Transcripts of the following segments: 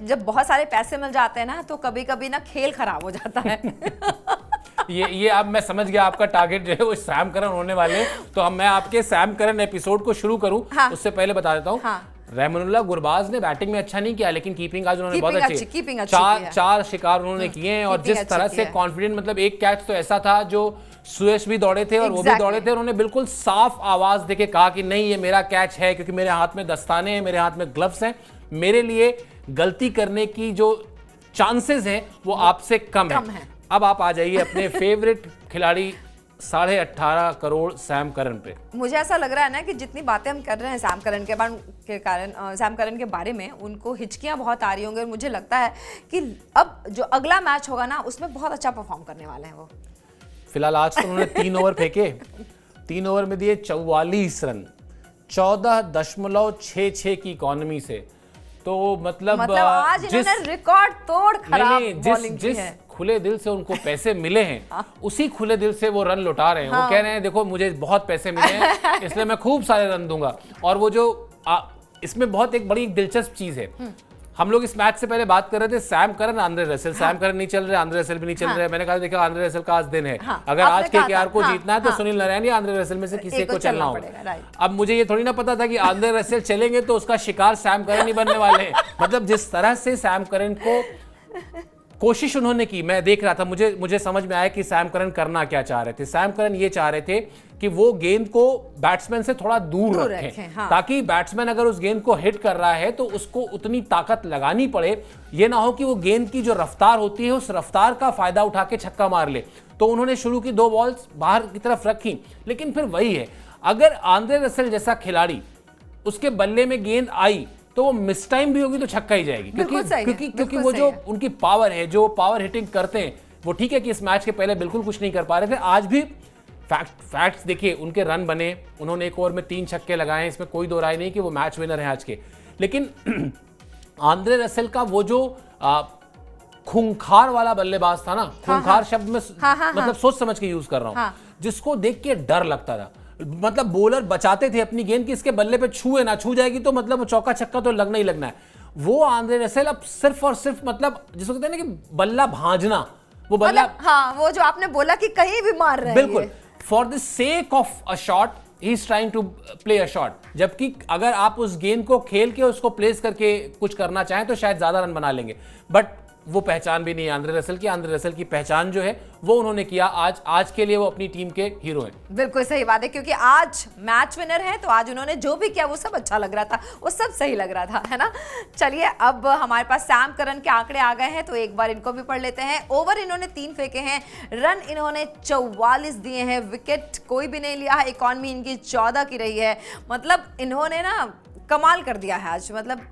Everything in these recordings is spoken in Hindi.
जब बहुत सारे पैसे मिल जाते हैं ना तो कभी कभी ना खेल खराब हो जाता है। ये अब मैं समझ गया आपका टारगेट जो है वो सैम करन होने वाले। तो अब मैं आपके सैम करन एपिसोड को शुरू करूं उससे पहले बता देता हूं, रहमानुल्लाह गुरबाज ने बैटिंग में अच्छा नहीं किया, लेकिन कीपिंग आज उन्होंने बहुत अच्छी चार शिकार उन्होंने किए हैं। और जिस तरह से कॉन्फिडेंट, मतलब एक कैच तो ऐसा था जो सुयश भी दौड़े थे और वो भी दौड़े थे, उन्होंने बिल्कुल साफ आवाज देके कहा कि नहीं ये मेरा कैच है, क्योंकि मेरे हाथ में दस्ताने हैं, मेरे हाथ में ग्लव्स हैं, मेरे लिए गलती करने की जो चांसेस हैं वो आपसे कम है। अब आप आ जाइए अपने फेवरेट खिलाड़ी 18.5 करोड़ सैम करन पे। मुझे ऐसा लग रहा है ना कि जितनी बातें हम कर रहे हैं सैम करन के बारे में, उनको हिचकियां बहुत आ रही होंगी। और मुझे लगता है कि अब जो अगला मैच होगा ना उसमें बहुत अच्छा परफॉर्म करने वाले हैं वो। फिलहाल आज तो उन्होंने 3 ओवर फेंके, 3 ओवर में दिए 44 रन 14.66 की इकोनॉमी से। तो मतलब आज इन्होंने रिकॉर्ड तोड़ खराब बॉलिंग की है। खुले दिल से उनको पैसे मिले हैं उसी खुले दिल से वो रन लौटा रहे हैं। वो कह रहे हैं देखो मुझे बहुत पैसे मिले हैं इसलिए मैं खूब सारे रन दूंगा। और वो जो इसमें बहुत एक बड़ी दिलचस्प चीज है, हम लोग इस मैच से पहले बात कर रहे थे Sam Curran Andre Russell, Sam Curran नहीं चल रहे, आंद्रे रसेल भी नहीं चल रहे। मैंने कहा देखा आंद्रे रसेल का आज दिन है, अगर आज केकेआर को जीतना है तो सुनील नारायण या आंद्रे रसेल में से किसी को चलना होगा। अब मुझे ये थोड़ी ना पता था कि आंद्रे रसेल चलेंगे तो उसका शिकार सैम करन ही बनने वाले हैं। मतलब जिस तरह से सैम करन को कोशिश उन्होंने की, मैं देख रहा था, मुझे समझ में आया कि सैम करन करना क्या चाह रहे थे। सैम करन ये चाह रहे थे कि वो गेंद को बैट्समैन से थोड़ा दूर रखें, ताकि बैट्समैन अगर उस गेंद को हिट कर रहा है तो उसको उतनी ताकत लगानी पड़े, ये ना हो कि वो गेंद की जो रफ्तार होती है उस रफ्तार का फायदा उठा के छक्का मार ले। तो उन्होंने शुरू की 2 बॉल्स बाहर की तरफ रखी, लेकिन फिर वही है, अगर आंद्रे रसेल जैसा खिलाड़ी उसके बल्ले में गेंद आई तो वो मिस टाइम भी होगी तो छक्का ही जाएगी, क्योंकि वो जो उनकी पावर है, जो पावर हिटिंग करते हैं वो, ठीक है कि इस मैच के पहले बिल्कुल कुछ नहीं कर पा रहे थे, आज भी फैक्ट्स देखिए, उनके रन बने, उन्होंने एक ओवर में 3 छक्के लगाए, इसमें कोई दो राय नहीं कि वो मैच विनर है आज के। लेकिन आंद्रे रसेल का वो जो खूंखार वाला बल्लेबाज था ना, खूंखार शब्द में मतलब सोच समझ के यूज कर रहा हूं, जिसको देख के डर लगता था। मतलब बॉलर बचाते थे अपनी गेंद की इसके बल्ले पे छूए ना, छू जाएगी तो मतलब चौका छक्का तो लगना ही लगना है। वो आंद्रे रसेल अब सिर्फ और सिर्फ मतलब जिसको कहते हैं ना कि बल्ला भांजना, वो बल्ला वो जो आपने बोला कि कहीं भी मार रहे हैं, बिल्कुल for the sake of a shot he is trying to play a shot. जबकि अगर आप उस गेंद को खेल के उसको प्लेस करके कुछ करना चाहें तो शायद ज्यादा रन बना लेंगे, बट वो पहचान भी नहीं है आंद्रे रसेल की। आंद्रे रसेल की पहचान जो है वो उन्होंने किया आज के लिए वो अपनी टीम के हीरो हैं। बिल्कुल सही बात है, क्योंकि आज मैच विनर है तो आज उन्होंने जो भी किया वो सब अच्छा लग रहा था, वो सब सही लग रहा था, है ना। चलिए अब हमारे पास सैम करन के आंकड़े आ गए हैं तो एक बार इनको भी पढ़ लेते हैं। ओवर इन्होंने 3 फेंके हैं, रन इन्होंने 44 दिए हैं, विकेट कोई भी नहीं लिया है, इकॉनमी इनकी 14 की रही है। मतलब इन्होंने ना कमाल कर दिया है आज, मतलब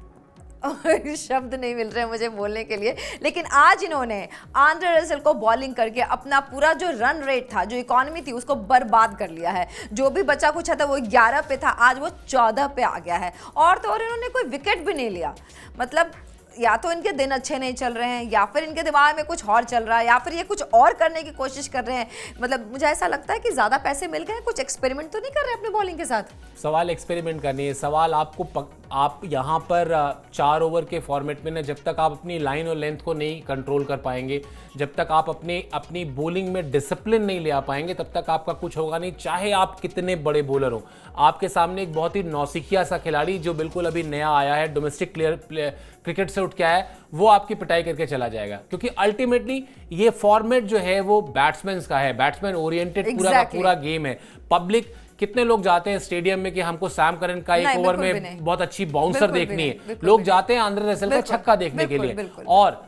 शब्द नहीं मिल रहे मुझे बोलने के लिए। लेकिन आज इन्होंने आंद्रे रसेल को बॉलिंग करके अपना पूरा जो रन रेट था, जो इकॉनमी थी, उसको बर्बाद कर लिया है। जो भी बचा कुछ था वो 11 पे था, आज वो 14 पे आ गया है। और तो और इन्होंने कोई विकेट भी नहीं लिया। मतलब या तो इनके दिन अच्छे नहीं चल रहे हैं, या फिर इनके दिमाग में कुछ और चल रहा है, या फिर ये कुछ और करने की कोशिश कर रहे हैं। मतलब मुझे ऐसा लगता है कि ज्यादा पैसे मिल गए, कुछ एक्सपेरिमेंट तो नहीं कर रहे अपने बॉलिंग के साथ। सवाल एक्सपेरिमेंट करनी है, सवाल आप यहाँ पर 4 ओवर के फॉर्मेट में ना, जब तक आप अपनी लाइन और लेंथ को नहीं कंट्रोल कर पाएंगे, जब तक आप अपनी बॉलिंग में डिसिप्लिन नहीं ले आ पाएंगे, तब तक आपका कुछ होगा नहीं, चाहे आप कितने बड़े बॉलर हो। आपके सामने एक बहुत ही नौसिखिया सा खिलाड़ी जो बिल्कुल अभी नया आया है, डोमेस्टिक क्रिकेट से उठ के आया है, वो आपकी पिटाई करके चला जाएगा। क्योंकि अल्टीमेटली ये फॉर्मेट जो है वो बैट्समैन का है, बैट्समैन ओरिएंटेड पूरा का पूरा गेम है। पब्लिक कितने लोग जाते हैं स्टेडियम में कि हमको सैम करन का एक ओवर में बहुत अच्छी बाउंसर देखनी है, लोग जाते हैं आंद्रे रसेल का छक्का देखने के लिए। और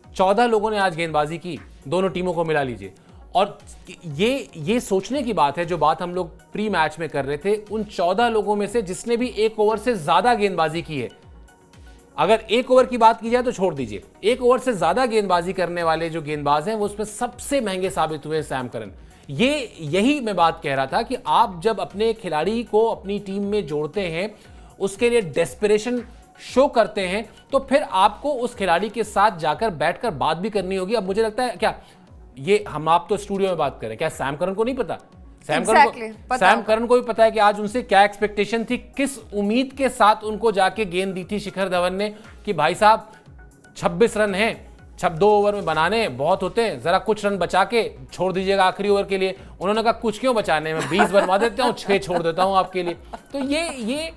14 लोगों ने आज गेंदबाजी की, दोनों टीमों को मिला लीजिए। और ये सोचने की बात है, जो बात हम लोग प्री मैच में कर रहे थे, उन 14 लोगों में से जिसने भी 1 ओवर से ज्यादा गेंदबाजी की है, अगर 1 ओवर की बात की जाए तो छोड़ दीजिए, 1 ओवर से ज्यादा गेंदबाजी करने वाले जो गेंदबाज हैं वो उसमें सबसे महंगे साबित हुए सैम करन। यही मैं बात कह रहा था कि आप जब अपने खिलाड़ी को अपनी टीम में जोड़ते हैं, उसके लिए डेस्परेशन शो करते हैं, तो फिर आपको उस खिलाड़ी के साथ जाकर बैठकर बात भी करनी होगी। अब मुझे लगता है क्या ये आप तो स्टूडियो में बात करें, क्या सैम करन को नहीं पता? सैम करन को भी पता है कि आज उनसे क्या एक्सपेक्टेशन थी, किस उम्मीद के साथ उनको जाके गेंद दी थी शिखर धवन ने कि भाई साहब 26 रन हैं, 2 ओवर में बनाने बहुत होते हैं, जरा कुछ रन बचा के छोड़ दीजिएगा आखिरी ओवर के लिए। उन्होंने कहा कुछ क्यों बचाने, मैं 20 बनवा देता हूँ, 6 छोड़ देता हूँ आपके लिए। तो ये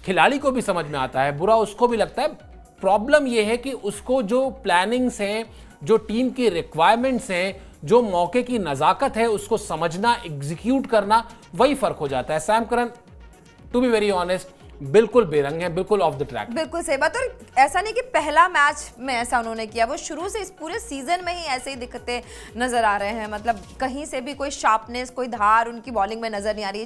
खिलाड़ी को भी समझ में आता है, बुरा उसको भी लगता है। प्रॉब्लम ये है कि उसको जो प्लानिंग्स हैं, जो टीम की रिक्वायरमेंट्स हैं, जो मौके की नज़ाकत है, उसको समझना, एग्जीक्यूट करना, वही फर्क हो जाता है। Sam Curran, to be very honest, बिल्कुल बेरंग है, बिल्कुल ऑफ द ट्रैक। बिल्कुल सही बात। और ऐसा नहीं कि पहला मैच में ऐसा उन्होंने किया, वो शुरू से इस पूरे सीजन में ही ऐसे ही दिखते नजर आ रहे हैं। मतलब कहीं से भी कोई शार्पनेस, कोई धार उनकी बॉलिंग में नजर नहीं आ रही है।